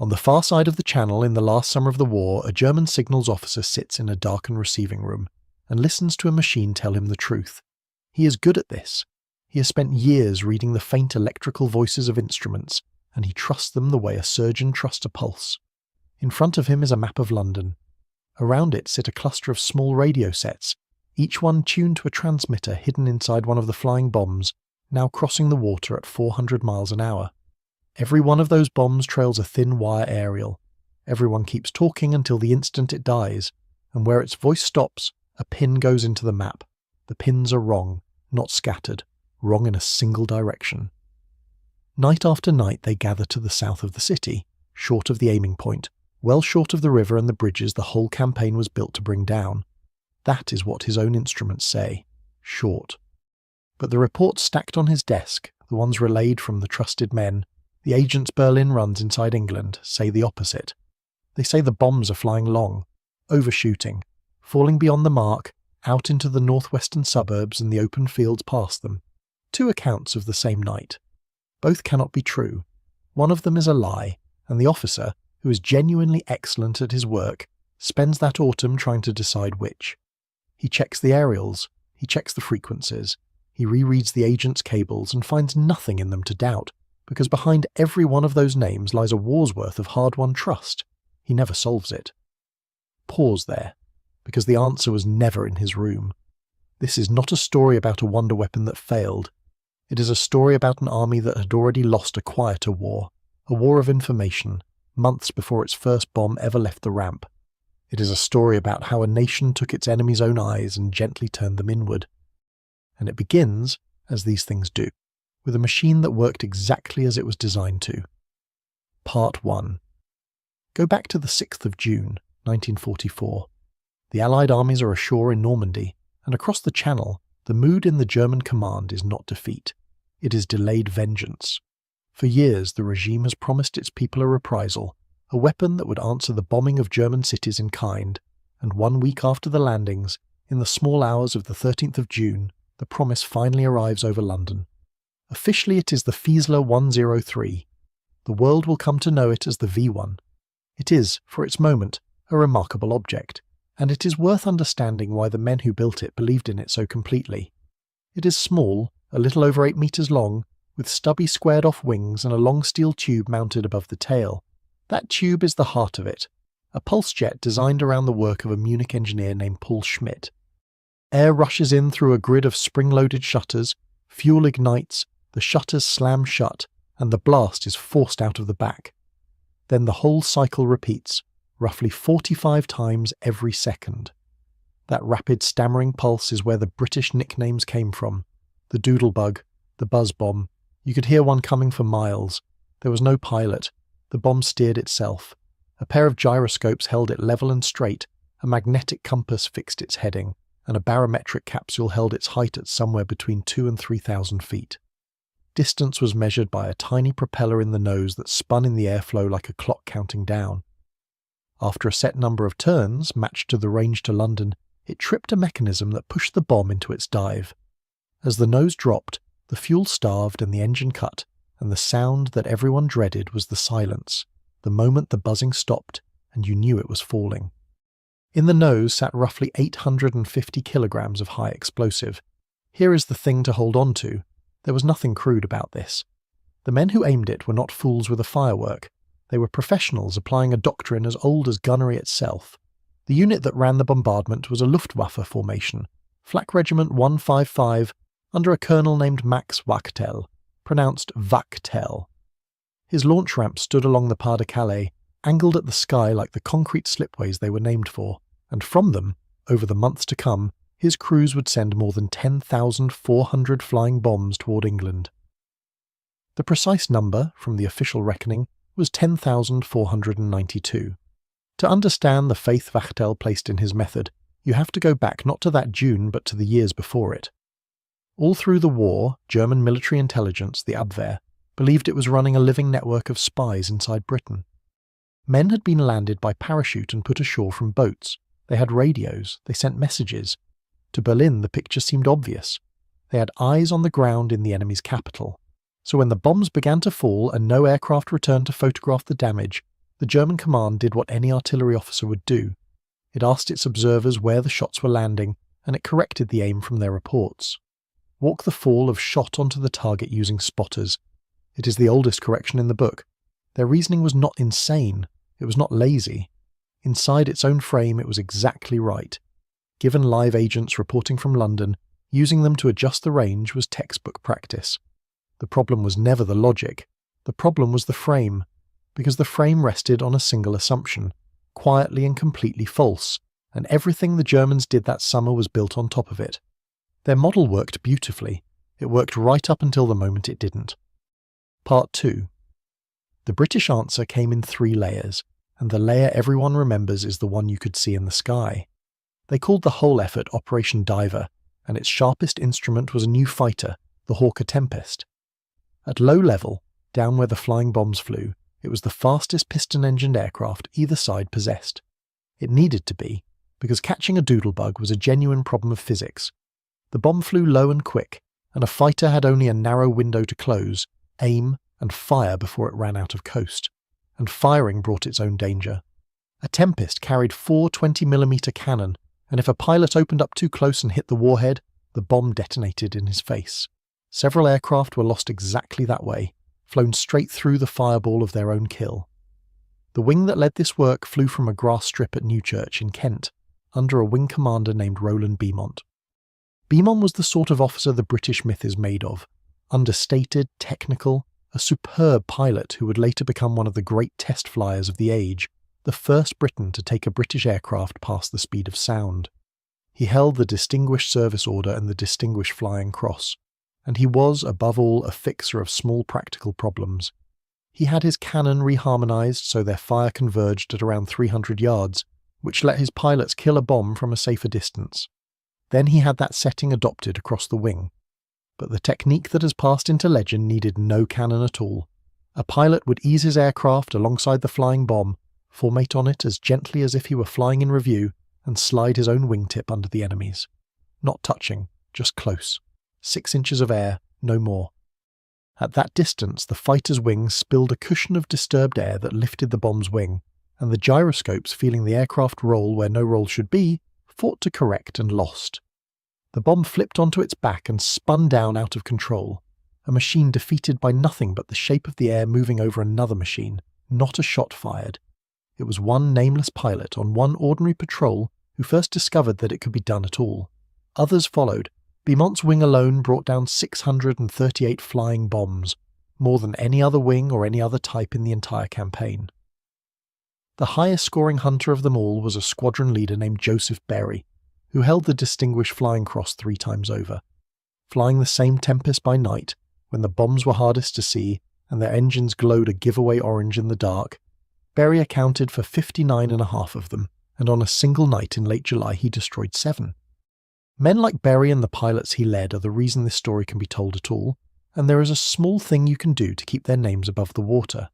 On the far side of the channel in the last summer of the war, a German signals officer sits in a darkened receiving room and listens to a machine tell him the truth. He is good at this. He has spent years reading the faint electrical voices of instruments, and he trusts them the way a surgeon trusts a pulse. In front of him is a map of London. Around it sit a cluster of small radio sets, each one tuned to a transmitter hidden inside one of the flying bombs, now crossing the water at 400 miles an hour. Every one of those bombs trails a thin wire aerial. Everyone keeps talking until the instant it dies, and where its voice stops, a pin goes into the map. The pins are wrong, not scattered, wrong in a single direction. Night after night they gather to the south of the city, short of the aiming point, well short of the river and the bridges the whole campaign was built to bring down. That is what his own instruments say, short. But the reports stacked on his desk, the ones relayed from the trusted men, the agents Berlin runs inside England, say the opposite. They say the bombs are flying long, overshooting, falling beyond the mark, out into the northwestern suburbs and the open fields past them. Two accounts of the same night. Both cannot be true. One of them is a lie, and the officer, who is genuinely excellent at his work, spends that autumn trying to decide which. He checks the aerials, he checks the frequencies, he rereads the agent's cables and finds nothing in them to doubt, because behind every one of those names lies a war's worth of hard-won trust. He never solves it. Pause there, because the answer was never in his room. This is not a story about a wonder weapon that failed. It is a story about an army that had already lost a quieter war, a war of information, months before its first bomb ever left the ramp. It is a story about how a nation took its enemy's own eyes and gently turned them inward. And it begins, as these things do, with a machine that worked exactly as it was designed to. Part 1. Go back to the 6th of June, 1944. The Allied armies are ashore in Normandy, and across the Channel, the mood in the German command is not defeat. It is delayed vengeance. For years, the regime has promised its people a reprisal, a weapon that would answer the bombing of German cities in kind, and 1 week after the landings, in the small hours of the 13th of June, the promise finally arrives over London. Officially it is the Fiesler 103. The world will come to know it as the V1. It is, for its moment, a remarkable object, and it is worth understanding why the men who built it believed in it so completely. It is small, a little over 8 meters long, with stubby squared-off wings and a long steel tube mounted above the tail. That tube is the heart of it, a pulse jet designed around the work of a Munich engineer named Paul Schmidt. Air rushes in through a grid of spring-loaded shutters, fuel ignites, the shutters slam shut, and the blast is forced out of the back. Then the whole cycle repeats, roughly 45 times every second. That rapid stammering pulse is where the British nicknames came from. The doodlebug, the buzz bomb. You could hear one coming for miles. There was no pilot. The bomb steered itself. A pair of gyroscopes held it level and straight, a magnetic compass fixed its heading, and a barometric capsule held its height at somewhere between 2,000 and 3,000 feet. Distance was measured by a tiny propeller in the nose that spun in the airflow like a clock counting down. After a set number of turns, matched to the range to London, it tripped a mechanism that pushed the bomb into its dive. As the nose dropped, the fuel starved and the engine cut, and the sound that everyone dreaded was the silence, the moment the buzzing stopped and you knew it was falling. In the nose sat roughly 850 kilograms of high explosive. Here is the thing to hold on to. There was nothing crude about this. The men who aimed it were not fools with a firework. They were professionals applying a doctrine as old as gunnery itself. The unit that ran the bombardment was a Luftwaffe formation, Flak Regiment 155, under a colonel named Max Wachtel, pronounced Wachtel. His launch ramp stood along the Pas de Calais, angled at the sky like the concrete slipways they were named for, and from them, over the months to come, his crews would send more than 10,400 flying bombs toward England. The precise number, from the official reckoning, was 10,492. To understand the faith Wachtel placed in his method, you have to go back not to that June but to the years before it. All through the war, German military intelligence, the Abwehr, believed it was running a living network of spies inside Britain. Men had been landed by parachute and put ashore from boats. They had radios, they sent messages. To Berlin, the picture seemed obvious. They had eyes on the ground in the enemy's capital. So when the bombs began to fall and no aircraft returned to photograph the damage, the German command did what any artillery officer would do. It asked its observers where the shots were landing, and it corrected the aim from their reports. Walk the fall of shot onto the target using spotters. It is the oldest correction in the book. Their reasoning was not insane. It was not lazy. Inside its own frame, it was exactly right. Given live agents reporting from London, using them to adjust the range was textbook practice. The problem was never the logic. The problem was the frame, because the frame rested on a single assumption, quietly and completely false, and everything the Germans did that summer was built on top of it. Their model worked beautifully. It worked right up until the moment it didn't. Part 2. The British answer came in 3 layers, and the layer everyone remembers is the one you could see in the sky. They called the whole effort Operation Diver, and its sharpest instrument was a new fighter, the Hawker Tempest. At low level, down where the flying bombs flew, it was the fastest piston-engined aircraft either side possessed. It needed to be, because catching a doodlebug was a genuine problem of physics. The bomb flew low and quick, and a fighter had only a narrow window to close, aim, and fire before it ran out of coast. And firing brought its own danger. A Tempest carried 4 20mm cannon, and if a pilot opened up too close and hit the warhead, the bomb detonated in his face. Several aircraft were lost exactly that way, flown straight through the fireball of their own kill. The wing that led this work flew from a grass strip at Newchurch in Kent, under a wing commander named Roland Beaumont. Beaumont was the sort of officer the British myth is made of, understated, technical, a superb pilot who would later become one of the great test flyers of the age, the first Briton to take a British aircraft past the speed of sound. He held the Distinguished Service Order and the Distinguished Flying Cross, and he was, above all, a fixer of small practical problems. He had his cannon reharmonized so their fire converged at around 300 yards, which let his pilots kill a bomb from a safer distance. Then he had that setting adopted across the wing. But the technique that has passed into legend needed no cannon at all. A pilot would ease his aircraft alongside the flying bomb, formate on it as gently as if he were flying in review, and slide his own wingtip under the enemy's. Not touching, just close. 6 inches of air, no more. At that distance, the fighter's wings spilled a cushion of disturbed air that lifted the bomb's wing, and the gyroscopes, feeling the aircraft roll where no roll should be, fought to correct and lost. The bomb flipped onto its back and spun down out of control, a machine defeated by nothing but the shape of the air moving over another machine, not a shot fired. It was one nameless pilot on one ordinary patrol who first discovered that it could be done at all. Others followed. Beaumont's wing alone brought down 638 flying bombs, more than any other wing or any other type in the entire campaign. The highest scoring hunter of them all was a squadron leader named Joseph Berry, who held the Distinguished Flying Cross 3 times over. Flying the same Tempest by night, when the bombs were hardest to see and their engines glowed a giveaway orange in the dark, Berry accounted for 59.5 of them, and on a single night in late July he destroyed 7. Men like Berry and the pilots he led are the reason this story can be told at all, and there is a small thing you can do to keep their names above the water.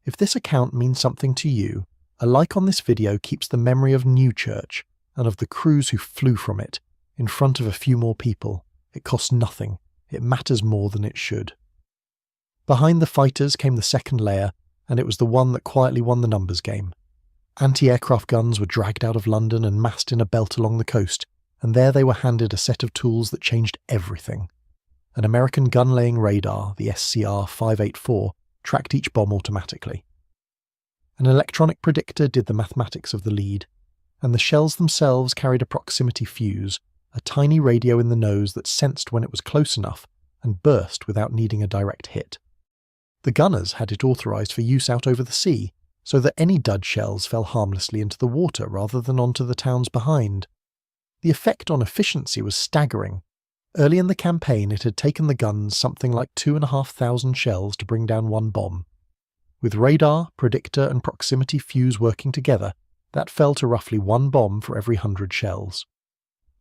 If this account means something to you, a like on this video keeps the memory of Newchurch, and of the crews who flew from it, in front of a few more people. It costs nothing. It matters more than it should. Behind the fighters came the second layer, and it was the one that quietly won the numbers game. Anti-aircraft guns were dragged out of London and massed in a belt along the coast, and there they were handed a set of tools that changed everything. An American gun-laying radar, the SCR-584, tracked each bomb automatically. An electronic predictor did the mathematics of the lead, and the shells themselves carried a proximity fuse, a tiny radio in the nose that sensed when it was close enough and burst without needing a direct hit. The gunners had it authorized for use out over the sea, so that any dud shells fell harmlessly into the water rather than onto the towns behind. The effect on efficiency was staggering. Early in the campaign it had taken the guns something like 2,500 shells to bring down one bomb. With radar, predictor and proximity fuse working together, that fell to roughly 1 bomb for every 100 shells.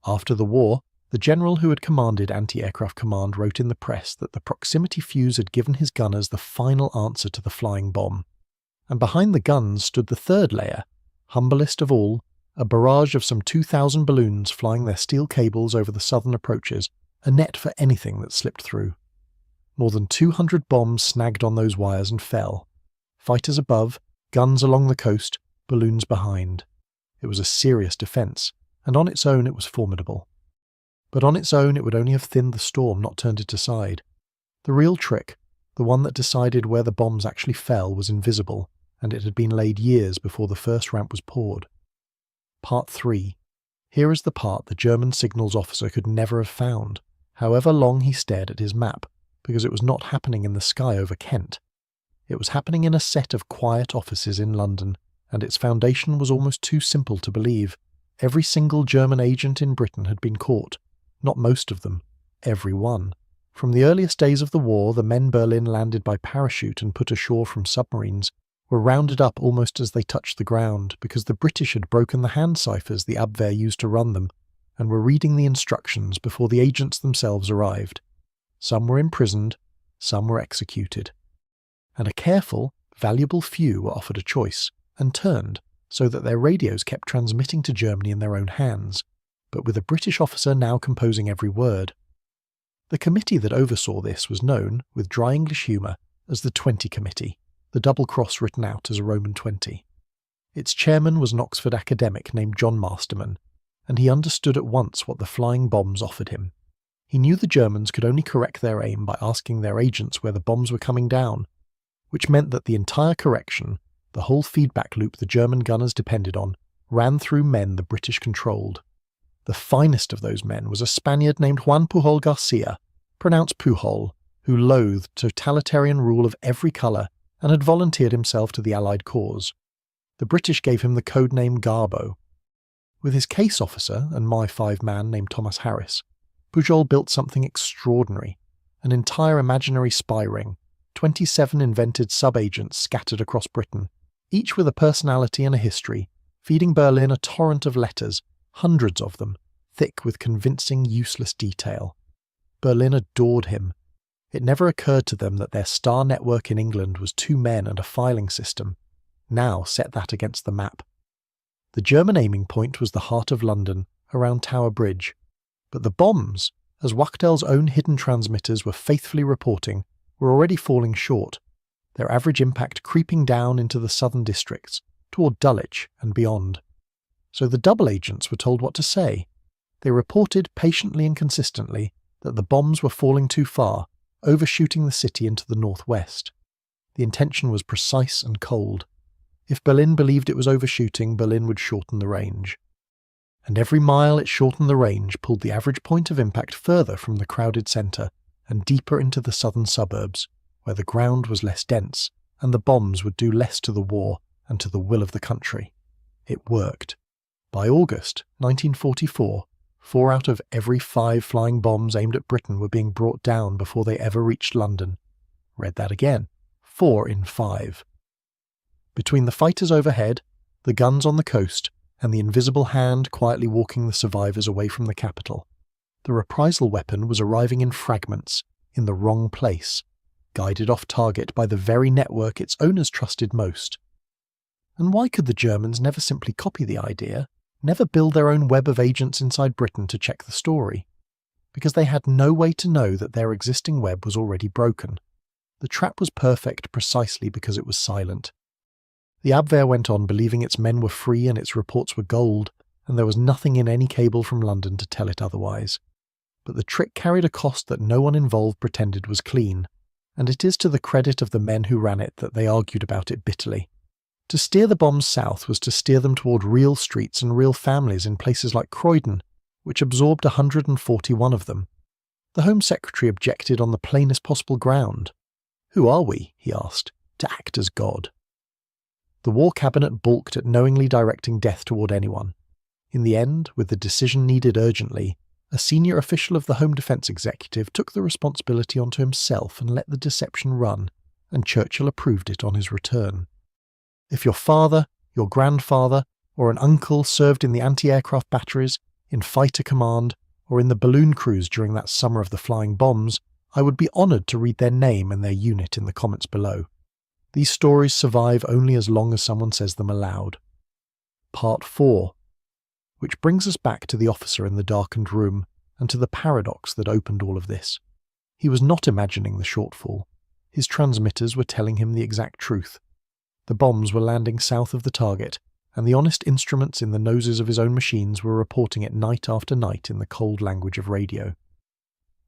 After the war, the general who had commanded anti-aircraft command wrote in the press that the proximity fuse had given his gunners the final answer to the flying bomb. And behind the guns stood the third layer, humblest of all, a barrage of some 2,000 balloons flying their steel cables over the southern approaches, a net for anything that slipped through. More than 200 bombs snagged on those wires and fell. Fighters above, guns along the coast, balloons behind. It was a serious defence, and on its own it was formidable. But on its own it would only have thinned the storm, not turned it aside. The real trick, the one that decided where the bombs actually fell, was invisible, and it had been laid years before the first ramp was poured. Part 3. Here is the part the German signals officer could never have found, however long he stared at his map, because it was not happening in the sky over Kent. It was happening in a set of quiet offices in London, and its foundation was almost too simple to believe. Every single German agent in Britain had been caught. Not most of them. Every one. From the earliest days of the war, the men Berlin landed by parachute and put ashore from submarines were rounded up almost as they touched the ground, because the British had broken the hand ciphers the Abwehr used to run them, and were reading the instructions before the agents themselves arrived. Some were imprisoned, some were executed. And a careful, valuable few were offered a choice, and turned, so that their radios kept transmitting to Germany in their own hands, but with a British officer now composing every word. The committee that oversaw this was known, with dry English humour, as the 20 Committee, the double cross written out as a Roman 20. Its chairman was an Oxford academic named John Masterman, and he understood at once what the flying bombs offered him. He knew the Germans could only correct their aim by asking their agents where the bombs were coming down, which meant that the entire correction, the whole feedback loop the German gunners depended on, ran through men the British controlled. The finest of those men was a Spaniard named Juan Pujol Garcia, pronounced Pujol, who loathed totalitarian rule of every colour and had volunteered himself to the Allied cause. The British gave him the code name Garbo. With his case officer and my 5-man named Thomas Harris, Pujol built something extraordinary, an entire imaginary spy ring, 27 invented sub-agents scattered across Britain, each with a personality and a history, feeding Berlin a torrent of letters, hundreds of them, thick with convincing, useless detail. Berlin adored him. It never occurred to them that their star network in England was 2 men and a filing system. Now set that against the map. The German aiming point was the heart of London, around Tower Bridge. But the bombs, as Wachtel's own hidden transmitters were faithfully reporting, were already falling short, their average impact creeping down into the southern districts, toward Dulwich and beyond. So the double agents were told what to say. They reported patiently and consistently that the bombs were falling too far, overshooting the city into the northwest. The intention was precise and cold. If Berlin believed it was overshooting, Berlin would shorten the range. And every mile it shortened the range pulled the average point of impact further from the crowded centre and deeper into the southern suburbs, where the ground was less dense and the bombs would do less to the war and to the will of the country. It worked. By August 1944, 4 out of every 5 flying bombs aimed at Britain were being brought down before they ever reached London. Read that again. 4 in 5. Between the fighters overhead, the guns on the coast, and the invisible hand quietly walking the survivors away from the capital, the reprisal weapon was arriving in fragments, in the wrong place, guided off target by the very network its owners trusted most. And why could the Germans never simply copy the idea, never build their own web of agents inside Britain to check the story? Because they had no way to know that their existing web was already broken. The trap was perfect precisely because it was silent. The Abwehr went on believing its men were free and its reports were gold, and there was nothing in any cable from London to tell it otherwise. But the trick carried a cost that no one involved pretended was clean, and it is to the credit of the men who ran it that they argued about it bitterly. To steer the bombs south was to steer them toward real streets and real families in places like Croydon, which absorbed 141 of them. The Home Secretary objected on the plainest possible ground. "Who are we," he asked, "to act as God?" The War Cabinet balked at knowingly directing death toward anyone. In the end, with the decision needed urgently, a senior official of the Home Defence Executive took the responsibility onto himself and let the deception run, and Churchill approved it on his return. If your father, your grandfather, or an uncle served in the anti-aircraft batteries, in fighter command, or in the balloon crews during that summer of the flying bombs, I would be honoured to read their name and their unit in the comments below. These stories survive only as long as someone says them aloud. Part 4. Which brings us back to the officer in the darkened room, and to the paradox that opened all of this. He was not imagining the shortfall. His transmitters were telling him the exact truth. The bombs were landing south of the target, and the honest instruments in the noses of his own machines were reporting it night after night in the cold language of radio.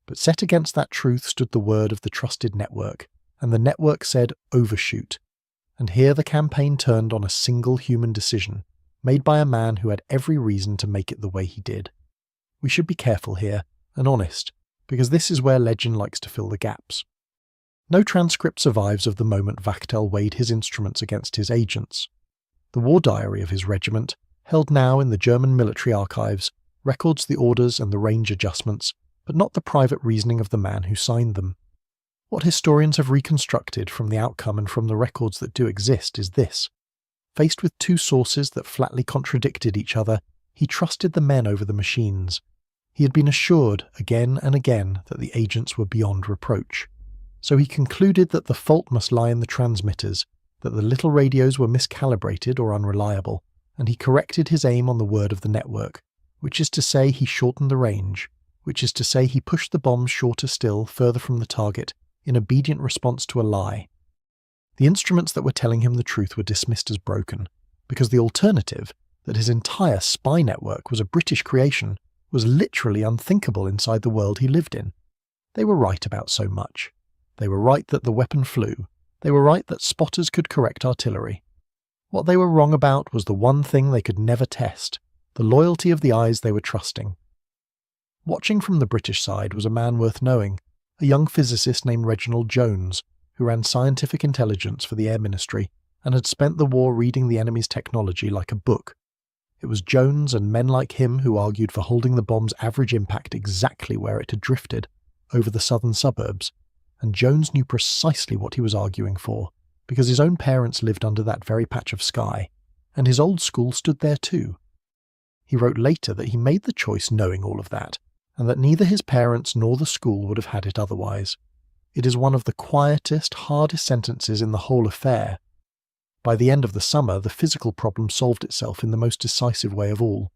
But set against that truth stood the word of the trusted network, and the network said overshoot. And here the campaign turned on a single human decision, made by a man who had every reason to make it the way he did. We should be careful here, and honest, because this is where legend likes to fill the gaps. No transcript survives of the moment Wachtel weighed his instruments against his agents. The war diary of his regiment, held now in the German military archives, records the orders and the range adjustments, but not the private reasoning of the man who signed them. What historians have reconstructed from the outcome and from the records that do exist is this. Faced with two sources that flatly contradicted each other, he trusted the men over the machines. He had been assured again and again that the agents were beyond reproach. So he concluded that the fault must lie in the transmitters, that the little radios were miscalibrated or unreliable, and he corrected his aim on the word of the network, which is to say he shortened the range, which is to say he pushed the bombs shorter still, further from the target, in obedient response to a lie. The instruments that were telling him the truth were dismissed as broken, because the alternative, that his entire spy network was a British creation, was literally unthinkable inside the world he lived in. They were right about so much. They were right that the weapon flew. They were right that spotters could correct artillery. What they were wrong about was the one thing they could never test, the loyalty of the eyes they were trusting. Watching from the British side was a man worth knowing, a young physicist named Reginald Jones, who ran scientific intelligence for the Air Ministry and had spent the war reading the enemy's technology like a book. It was Jones and men like him who argued for holding the bomb's average impact exactly where it had drifted, over the southern suburbs, and Jones knew precisely what he was arguing for, because his own parents lived under that very patch of sky, and his old school stood there too. He wrote later that he made the choice knowing all of that, and that neither his parents nor the school would have had it otherwise. It is one of the quietest, hardest sentences in the whole affair. By the end of the summer, the physical problem solved itself in the most decisive way of all.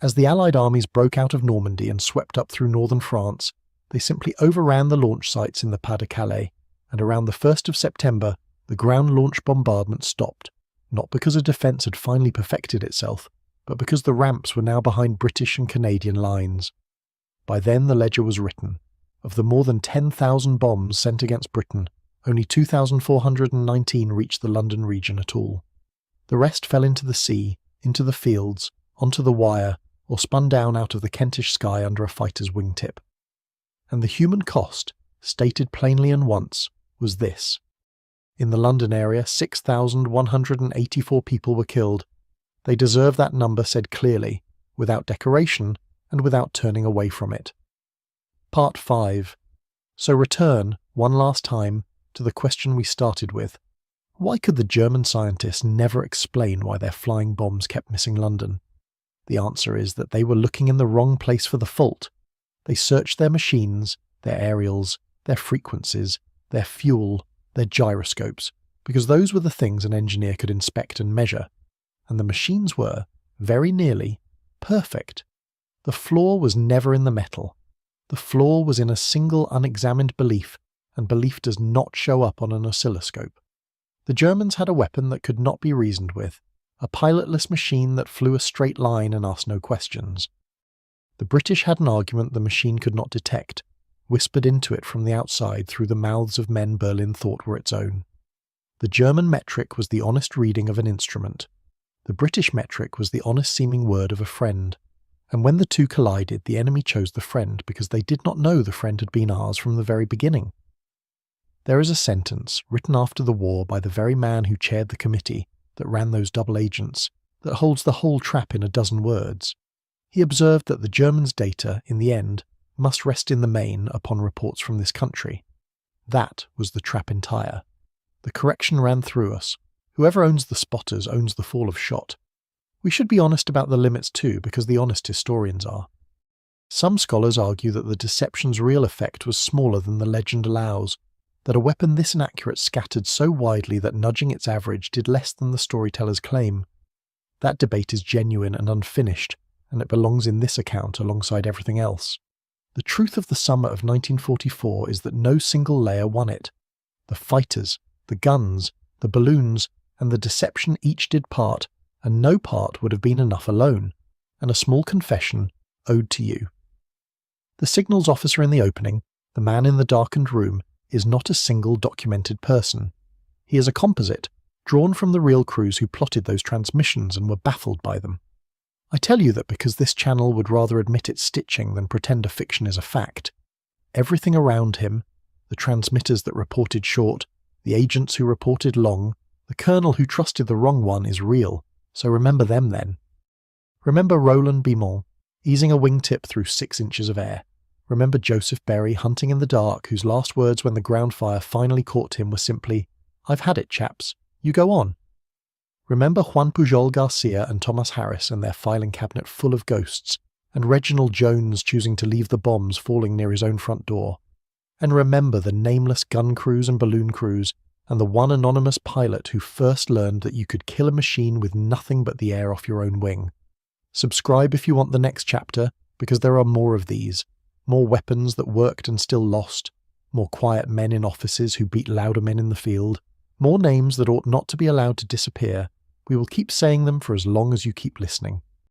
As the Allied armies broke out of Normandy and swept up through northern France, they simply overran the launch sites in the Pas-de-Calais, and around the 1st of September, the ground launch bombardment stopped, not because a defence had finally perfected itself, but because the ramps were now behind British and Canadian lines. By then the ledger was written. Of the more than 10,000 bombs sent against Britain, only 2,419 reached the London region at all. The rest fell into the sea, into the fields, onto the wire, or spun down out of the Kentish sky under a fighter's wingtip. And the human cost, stated plainly and once, was this. In the London area, 6,184 people were killed. They deserve that number said clearly, without decoration, and without turning away from it. Part 5. So return, one last time, to the question we started with. Why could the German scientists never explain why their flying bombs kept missing London? The answer is that they were looking in the wrong place for the fault. They searched their machines, their aerials, their frequencies, their fuel, their gyroscopes, because those were the things an engineer could inspect and measure. And the machines were, very nearly, perfect. The flaw was never in the metal. The flaw was in a single unexamined belief, and belief does not show up on an oscilloscope. The Germans had a weapon that could not be reasoned with, a pilotless machine that flew a straight line and asked no questions. The British had an argument the machine could not detect, whispered into it from the outside through the mouths of men Berlin thought were its own. The German metric was the honest reading of an instrument. The British metric was the honest-seeming word of a friend. And when the two collided, the enemy chose the friend because they did not know the friend had been ours from the very beginning. There is a sentence, written after the war by the very man who chaired the committee that ran those double agents, that holds the whole trap in a dozen words. He observed that the Germans' data, in the end, must rest in the main upon reports from this country. That was the trap entire. The correction ran through us. Whoever owns the spotters owns the fall of shot. We should be honest about the limits too, because the honest historians are. Some scholars argue that the deception's real effect was smaller than the legend allows, that a weapon this inaccurate scattered so widely that nudging its average did less than the storyteller's claim. That debate is genuine and unfinished, and it belongs in this account alongside everything else. The truth of the summer of 1944 is that no single layer won it. The fighters, the guns, the balloons, and the deception each did part, and no part would have been enough alone, and a small confession owed to you. The signals officer in the opening, the man in the darkened room, is not a single documented person. He is a composite, drawn from the real crews who plotted those transmissions and were baffled by them. I tell you that because this channel would rather admit its stitching than pretend a fiction is a fact. Everything around him, the transmitters that reported short, the agents who reported long, the colonel who trusted the wrong one is real, so remember them then. Remember Roland Beaumont, easing a wingtip through 6 inches of air. Remember Joseph Berry hunting in the dark, whose last words when the ground fire finally caught him were simply, "I've had it, chaps. You go on." Remember Juan Pujol Garcia and Thomas Harris and their filing cabinet full of ghosts, and Reginald Jones choosing to leave the bombs falling near his own front door. And remember the nameless gun crews and balloon crews, and the one anonymous pilot who first learned that you could kill a machine with nothing but the air off your own wing. Subscribe if you want the next chapter, because there are more of these. More weapons that worked and still lost. More quiet men in offices who beat louder men in the field. More names that ought not to be allowed to disappear. We will keep saying them for as long as you keep listening.